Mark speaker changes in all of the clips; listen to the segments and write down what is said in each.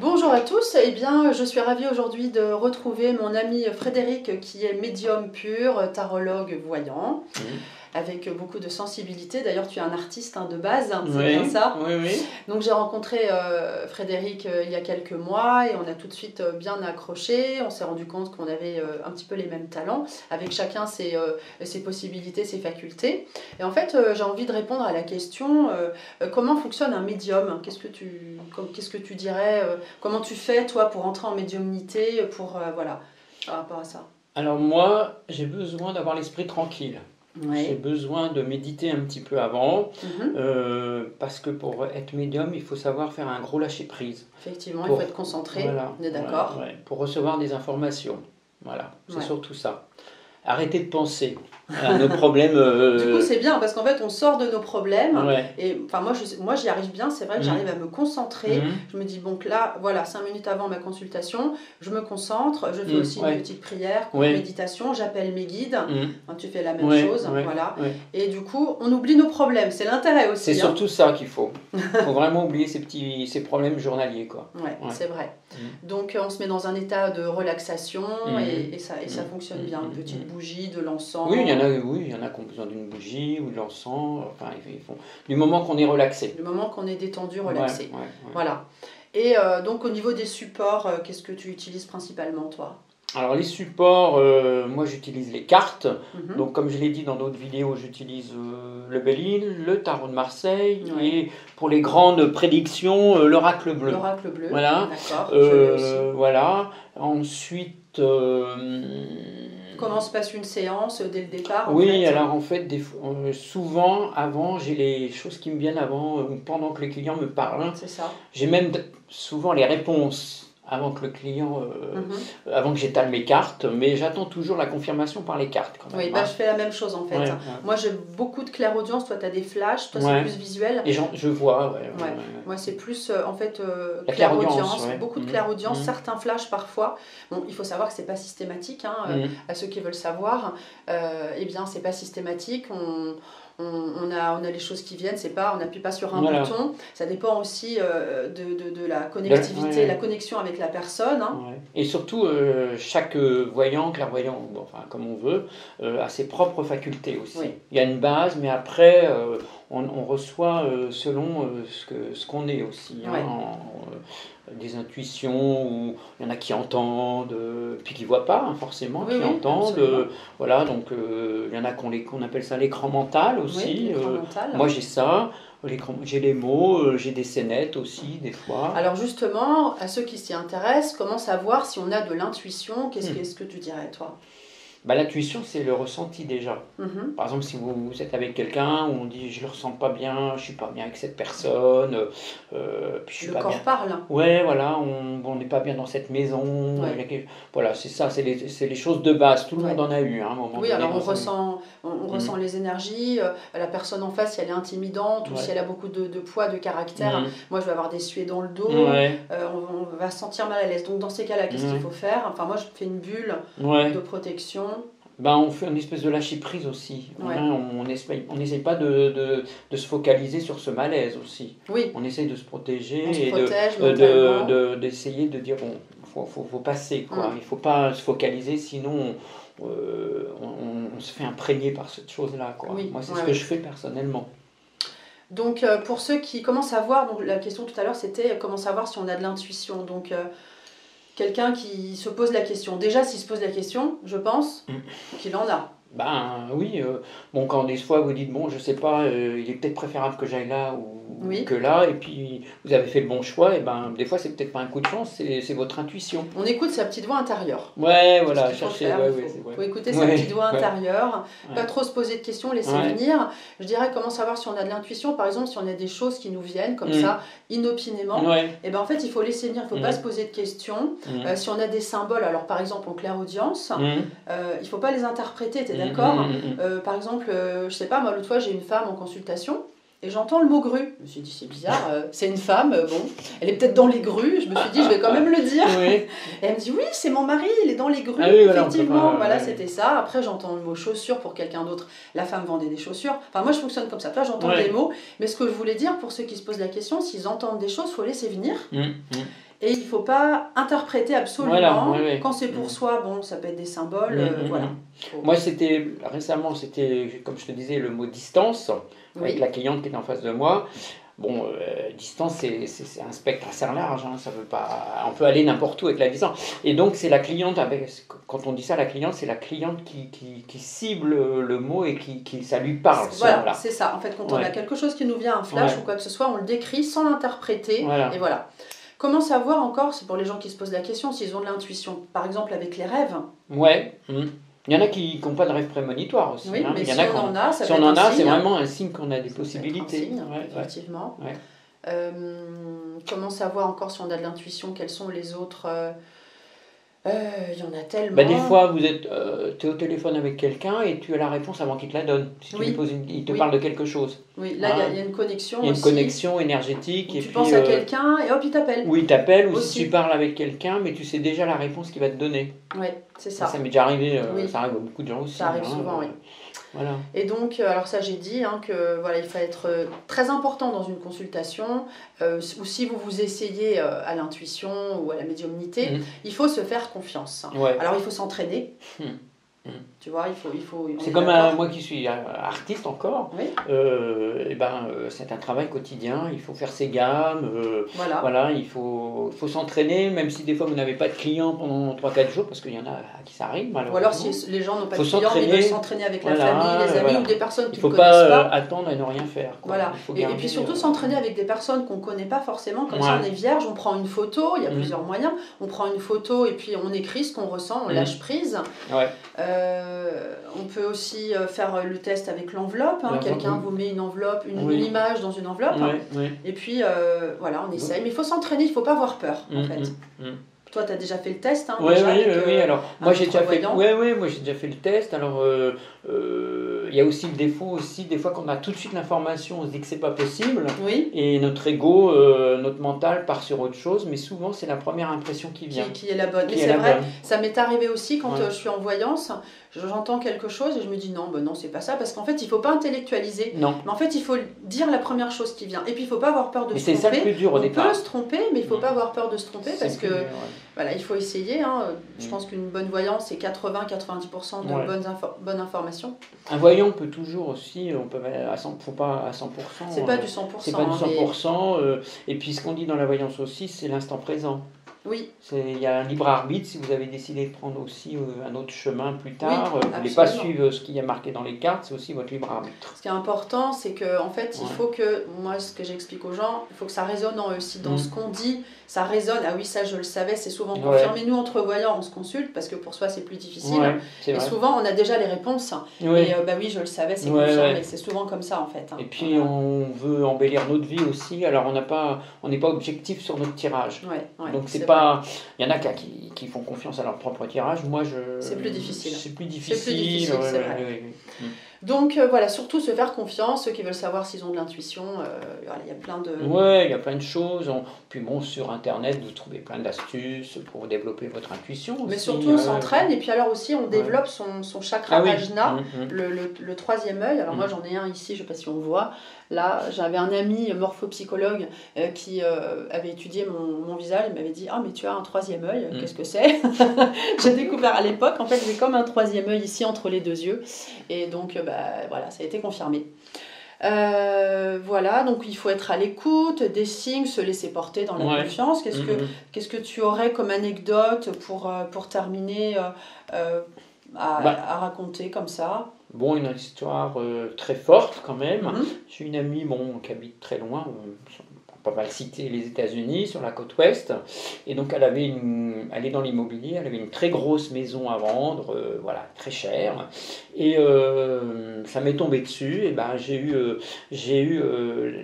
Speaker 1: Bonjour à tous, eh bien, je suis ravie aujourd'hui de retrouver mon ami Frédéric qui est médium pur, tarologue voyant, avec beaucoup de sensibilité. D'ailleurs, tu es un artiste de base, c'est bien ça?
Speaker 2: Oui, oui.
Speaker 1: Donc j'ai rencontré Frédéric il y a quelques mois et on a tout de suite bien accroché. On s'est rendu compte qu'on avait un petit peu les mêmes talents, avec chacun ses possibilités, ses facultés. Et en fait, j'ai envie de répondre à la question comment fonctionne un médium? Qu'est-ce que tu dirais? Comment tu fais, toi, pour entrer en médiumnité, voilà, par rapport à ça?
Speaker 2: Alors moi, j'ai besoin d'avoir l'esprit tranquille.
Speaker 1: Oui.
Speaker 2: J'ai besoin de méditer un petit peu avant,
Speaker 1: Mhm.
Speaker 2: parce que pour être médium, il faut savoir faire un gros lâcher-prise.
Speaker 1: Effectivement, il faut être concentré,
Speaker 2: Voilà,
Speaker 1: on est d'accord.
Speaker 2: ouais, pour recevoir des informations. Voilà, c'est surtout ça. Arrêtez de penser à nos problèmes.
Speaker 1: Du coup, c'est bien parce qu'en fait, on sort de nos problèmes.
Speaker 2: Ouais.
Speaker 1: Et enfin, moi, j'y arrive bien. C'est vrai que j'arrive à me concentrer. Je me dis, bon, là, voilà, 5 minutes avant ma consultation, je me concentre. Je fais aussi une petite prière, une méditation. J'appelle mes guides. Tu fais la même chose. Voilà. Et du coup, on oublie nos problèmes. C'est l'intérêt aussi.
Speaker 2: C'est surtout ça qu'il faut. Il faut vraiment oublier ces problèmes journaliers, quoi.
Speaker 1: Ouais. C'est vrai. Donc, on se met dans un état de relaxation et ça fonctionne bien. Une petite bougie, de l'encens.
Speaker 2: Oui, il y en a qui ont besoin d'une bougie ou de l'encens. Enfin, ils font du moment qu'on est relaxé.
Speaker 1: Du moment qu'on est détendu, relaxé. Voilà. Et donc, au niveau des supports, qu'est-ce que tu utilises principalement, toi?
Speaker 2: Alors, les supports, moi j'utilise les cartes. Donc, comme je l'ai dit dans d'autres vidéos, j'utilise le Belle-Île, le Tarot de Marseille et pour les grandes prédictions, l'Oracle bleu.
Speaker 1: L'Oracle bleu,
Speaker 2: voilà.
Speaker 1: D'accord.
Speaker 2: Voilà. Ensuite.
Speaker 1: Comment se passe une séance dès le départ?
Speaker 2: Oui, alors en fait, souvent, avant, j'ai les choses qui me viennent avant, pendant que les clients me parlent.
Speaker 1: C'est ça.
Speaker 2: J'ai même souvent les réponses avant que le client, avant que j'étale mes cartes, mais j'attends toujours la confirmation par les cartes quand même.
Speaker 1: Oui, je fais la même chose en fait. Moi j'ai beaucoup de clairaudience, toi tu as des flashs, toi c'est plus visuel.
Speaker 2: Et je vois,
Speaker 1: Moi c'est plus en fait clairaudience, beaucoup de clairaudience, certains flashs parfois. Bon, il faut savoir que c'est pas systématique, à ceux qui veulent savoir, eh bien c'est pas systématique, on a les choses qui viennent, on n'appuie pas sur un bouton. Ça dépend aussi de la connectivité, la connexion avec la personne.
Speaker 2: Et surtout, chaque voyant, clairvoyant, enfin comme on veut, a ses propres facultés aussi. Il y a une base, mais après, on reçoit selon ce qu'on est aussi. Des intuitions, où il y en a qui entendent, puis qui ne voient pas forcément, qui entendent. Voilà, donc il y en a qu'on appelle ça l'écran mental aussi. Moi j'ai ça. J'ai les mots, j'ai des scénettes aussi, des fois.
Speaker 1: Alors justement, à ceux qui s'y intéressent, comment savoir si on a de l'intuition? Qu'est-ce que tu dirais, toi?
Speaker 2: L'intuition, c'est le ressenti déjà. Par exemple, si vous êtes avec quelqu'un où on dit je ne le ressens pas bien, je ne suis pas bien avec cette personne, puis je suis pas bien.
Speaker 1: Le corps parle.
Speaker 2: Ouais, voilà, on n'est pas bien dans cette maison. Voilà, c'est ça, c'est les choses de base. Tout le monde en a eu à un moment.
Speaker 1: Oui, alors on ressent les énergies, la personne en face, si elle est intimidante ou si elle a beaucoup de poids, de caractère. Moi, je vais avoir des suées dans le dos, on va se sentir mal à l'aise. Donc, dans ces cas-là, qu'est-ce qu'il faut faire? Enfin, moi, je fais une bulle de protection.
Speaker 2: On fait une espèce de lâcher prise aussi. On n'essaye pas de se focaliser sur ce malaise aussi. On essaye de se protéger d'essayer de dire bon, faut passer quoi. Il faut pas se focaliser, sinon on se fait imprégner par cette chose-là quoi. Moi c'est ce que je fais personnellement.
Speaker 1: Donc pour ceux qui commencent à voir, donc la question tout à l'heure c'était comment savoir si on a de l'intuition. Donc quelqu'un qui se pose la question. Déjà, s'il se pose la question, je pense qu'il en a.
Speaker 2: Oui. Quand des fois vous dites, bon, je sais pas, il est peut-être préférable que j'aille là ou que là, et puis vous avez fait le bon choix, et des fois, c'est peut-être pas un coup de chance, c'est votre intuition.
Speaker 1: On écoute sa petite voix intérieure.
Speaker 2: Voilà, chercher.
Speaker 1: Il faut écouter sa petite voix intérieure, pas trop se poser de questions, laisser venir. Je dirais comment savoir si on a de l'intuition, par exemple, si on a des choses qui nous viennent comme ça, inopinément. Et en fait, il faut laisser venir, il ne faut pas se poser de questions. Si on a des symboles, alors par exemple en clairaudience, il ne faut pas les interpréter, t'es d'accord? Par exemple, je sais pas, moi l'autre fois j'ai une femme en consultation et j'entends le mot grue. Je me suis dit c'est bizarre, c'est une femme, bon, elle est peut-être dans les grues. Je me suis dit je vais quand même le dire. Et elle me dit oui, c'est mon mari, il est dans les grues. Effectivement, c'était ça. Après j'entends le mot chaussures pour quelqu'un d'autre. La femme vendait des chaussures. Enfin moi je fonctionne comme ça. Toi j'entends des mots, mais ce que je voulais dire pour ceux qui se posent la question, s'ils entendent des choses, faut laisser venir. Et il ne faut pas interpréter absolument. Voilà, quand c'est pour soi, bon, ça peut être des symboles. Voilà.
Speaker 2: Moi, récemment, c'était, comme je te disais, le mot distance, avec la cliente qui est en face de moi. Bon, distance, c'est un spectre assez large, hein, ça veut pas... On peut aller n'importe où avec la distance. Et donc, c'est la cliente, quand on dit ça, la cliente, c'est la cliente qui cible le mot et qui ça lui parle.
Speaker 1: Voilà, c'est ça. En fait, quand on a quelque chose qui nous vient, un flash ou quoi que ce soit, on le décrit sans l'interpréter. Et voilà. Comment savoir encore, c'est pour les gens qui se posent la question, s'ils ont de l'intuition, par exemple avec les rêves.
Speaker 2: Ouais. Il y en a qui n'ont pas de rêve prémonitoire aussi.
Speaker 1: Oui,
Speaker 2: hein.
Speaker 1: Mais si on en a, ça
Speaker 2: si on en a, c'est vraiment un signe qu'on a des possibilités.
Speaker 1: Effectivement. Comment savoir encore si on a de l'intuition, quels sont les autres... Il y en a tellement.
Speaker 2: Des fois, tu es au téléphone avec quelqu'un et tu as la réponse avant qu'il te la donne. Si tu lui poses il te parle de quelque chose.
Speaker 1: Oui, là, il y a une connexion.
Speaker 2: Il y a une connexion énergétique.
Speaker 1: Et tu penses à quelqu'un et hop, il t'appelle.
Speaker 2: Oui, il t'appelle. Ou si tu parles avec quelqu'un, mais tu sais déjà la réponse qu'il va te donner.
Speaker 1: Oui, c'est ça.
Speaker 2: Ça m'est déjà arrivé. Ça arrive à beaucoup de gens aussi.
Speaker 1: Ça arrive souvent, oui.
Speaker 2: Voilà.
Speaker 1: Et donc, alors ça j'ai dit que voilà, il faut être très important dans une consultation, ou si vous vous essayez à l'intuition ou à la médiumnité, il faut se faire confiance. Alors il faut s'entraîner. Tu vois, il faut
Speaker 2: c'est comme moi qui suis artiste encore, c'est un travail quotidien, il faut faire ses gammes, voilà, il faut s'entraîner, même si des fois vous n'avez pas de clients pendant 3-4 jours, parce qu'il y en a à qui ça arrive malheureusement.
Speaker 1: Ou alors si les gens n'ont pas de clients, ils veulent s'entraîner avec la famille, les amis ou des personnes qui ne connaissent pas.
Speaker 2: Il ne faut pas attendre et ne rien faire.
Speaker 1: Voilà. Et puis surtout s'entraîner avec des personnes qu'on ne connaît pas forcément, comme ça on est vierge, on prend une photo, il y a plusieurs moyens, on prend une photo et puis on écrit ce qu'on ressent, on lâche prise. On peut aussi faire le test avec l'enveloppe. Quelqu'un vous met une enveloppe, une image dans une enveloppe. Et puis voilà, on essaye. Mais il faut s'entraîner, il ne faut pas avoir peur en fait. Toi, tu as déjà fait le test
Speaker 2: Oui, alors moi j'ai déjà fait le test. Alors il y a aussi le défaut des fois qu'on a tout de suite l'information, on se dit que c'est pas possible. Et notre ego, notre mental part sur autre chose, mais souvent c'est la première impression qui vient.
Speaker 1: Qui est la bonne. Mais c'est vrai, ça m'est arrivé aussi quand je suis en voyance, j'entends quelque chose et je me dis non, c'est pas ça, parce qu'en fait il faut pas intellectualiser.
Speaker 2: Non.
Speaker 1: Mais en fait il faut dire la première chose qui vient. Et puis il faut pas avoir peur de se tromper.
Speaker 2: C'est ça le plus dur au départ.
Speaker 1: On peut se tromper, mais il faut pas avoir peur de se tromper parce que voilà, il faut essayer. Je pense qu'une bonne voyance c'est 80-90% de bonnes informations.
Speaker 2: Un voyant peut toujours aussi, faut pas à 100%.
Speaker 1: C'est pas du 100%.
Speaker 2: C'est pas du 100%. Et puis ce qu'on dit dans la voyance aussi, c'est l'instant présent.
Speaker 1: Oui.
Speaker 2: Il y a un libre arbitre si vous avez décidé de prendre aussi un autre chemin plus tard. Vous ne voulez pas suivre ce qui est marqué dans les cartes, c'est aussi votre libre arbitre.
Speaker 1: Ce qui est important, c'est que en fait, il faut que, moi ce que j'explique aux gens, il faut que ça résonne en eux. Si dans ce qu'on dit, ça résonne, ah oui, ça je le savais, c'est souvent confirmé. Nous, entre voyants, on se consulte parce que pour soi, c'est plus difficile. Et souvent, on a déjà les réponses. Et oui, je le savais, c'est confirmé. C'est souvent comme ça en fait.
Speaker 2: Et puis, on veut embellir notre vie aussi, alors on n'est pas objectif sur notre tirage. Donc, c'est pas... Il y en a qui font confiance à leur propre tirage. Moi,
Speaker 1: c'est plus difficile.
Speaker 2: C'est plus difficile, c'est vrai.
Speaker 1: Donc voilà, surtout se faire confiance, ceux qui veulent savoir s'ils ont de l'intuition, il y a plein de...
Speaker 2: il y a plein de choses. Puis sur Internet, vous trouvez plein d'astuces pour développer votre intuition aussi.
Speaker 1: Mais surtout, on s'entraîne, et puis alors aussi, on développe son chakra Ajna, le troisième œil. Alors moi, j'en ai un ici, je ne sais pas si on voit. Là, j'avais un ami morphopsychologue qui avait étudié mon visage, il m'avait dit « Ah, mais tu as un troisième œil, qu'est-ce que c'est ?» J'ai découvert à l'époque, en fait, j'ai comme un troisième œil ici entre les deux yeux. Et donc, voilà, ça a été confirmé. Voilà, donc il faut être à l'écoute des signes, se laisser porter dans la confiance. Qu'est-ce que tu aurais comme anecdote pour terminer à raconter comme ça?
Speaker 2: Bon, une histoire très forte quand même. J'ai une amie qui habite très loin, pas mal cité les États-Unis, sur la côte ouest. Et donc elle est dans l'immobilier, elle avait une très grosse maison à vendre, très chère. Et ça m'est tombé dessus. Et j'ai eu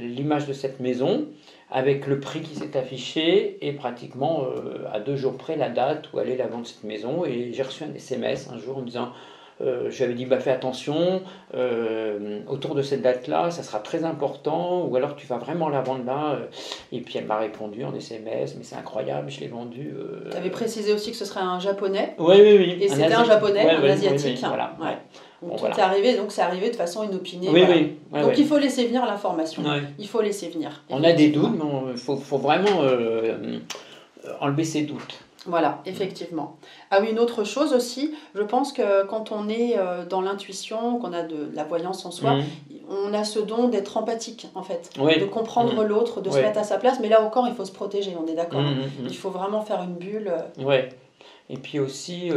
Speaker 2: l'image de cette maison avec le prix qui s'est affiché et pratiquement à 2 jours près la date où allait la vendre cette maison. Et j'ai reçu un SMS un jour en me disant... je lui avais dit fais attention, autour de cette date-là, ça sera très important, ou alors tu vas vraiment la vendre là. Et puis elle m'a répondu en SMS, mais c'est incroyable, je l'ai vendu.
Speaker 1: Tu avais précisé aussi que ce serait un japonais.
Speaker 2: Oui.
Speaker 1: Et c'était un japonais, un asiatique.
Speaker 2: Voilà.
Speaker 1: Donc tout est arrivé, donc c'est arrivé de façon inopinée. Donc il faut laisser venir l'information. Il faut laisser venir.
Speaker 2: On a des doutes, mais il faut vraiment enlever ses doutes.
Speaker 1: Voilà, effectivement. Ah oui, une autre chose aussi, je pense que quand on est dans l'intuition, qu'on a de la voyance en soi, on a ce don d'être empathique, en fait, de comprendre l'autre, de se mettre à sa place, mais là encore, il faut se protéger, on est d'accord. Il faut vraiment faire une bulle.
Speaker 2: Ouais. Et puis aussi,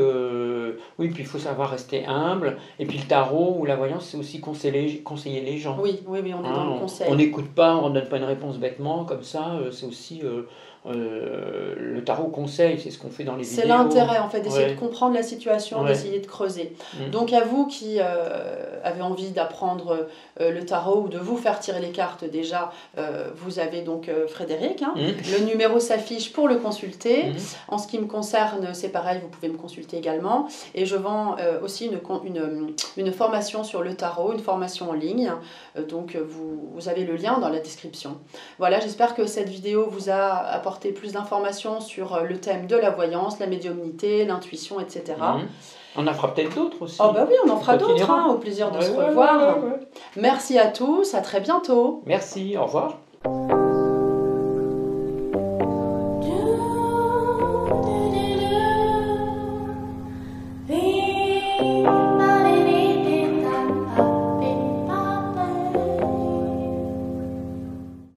Speaker 2: oui, puis il faut savoir rester humble. Et puis le tarot ou la voyance, c'est aussi conseiller les gens.
Speaker 1: Oui, on est dans le conseil.
Speaker 2: On n'écoute pas, on ne donne pas une réponse bêtement, comme ça, c'est aussi... le tarot conseil, c'est ce qu'on fait dans les vidéos.
Speaker 1: C'est l'intérêt en fait d'essayer de comprendre la situation, d'essayer de creuser. Donc à vous qui avez envie d'apprendre le tarot ou de vous faire tirer les cartes déjà, vous avez donc Frédéric. Le numéro s'affiche pour le consulter. En ce qui me concerne, c'est pareil, vous pouvez me consulter également. Et je vends aussi une formation sur le tarot, une formation en ligne. Donc vous avez le lien dans la description. Voilà, j'espère que cette vidéo vous a apporté plus d'informations sur le thème de la voyance, la médiumnité, l'intuition, etc.
Speaker 2: On en fera peut-être d'autres aussi.
Speaker 1: Oh bah oui, on en fera d'autres, au plaisir de se revoir. Merci à tous, à très bientôt.
Speaker 2: Merci, au revoir.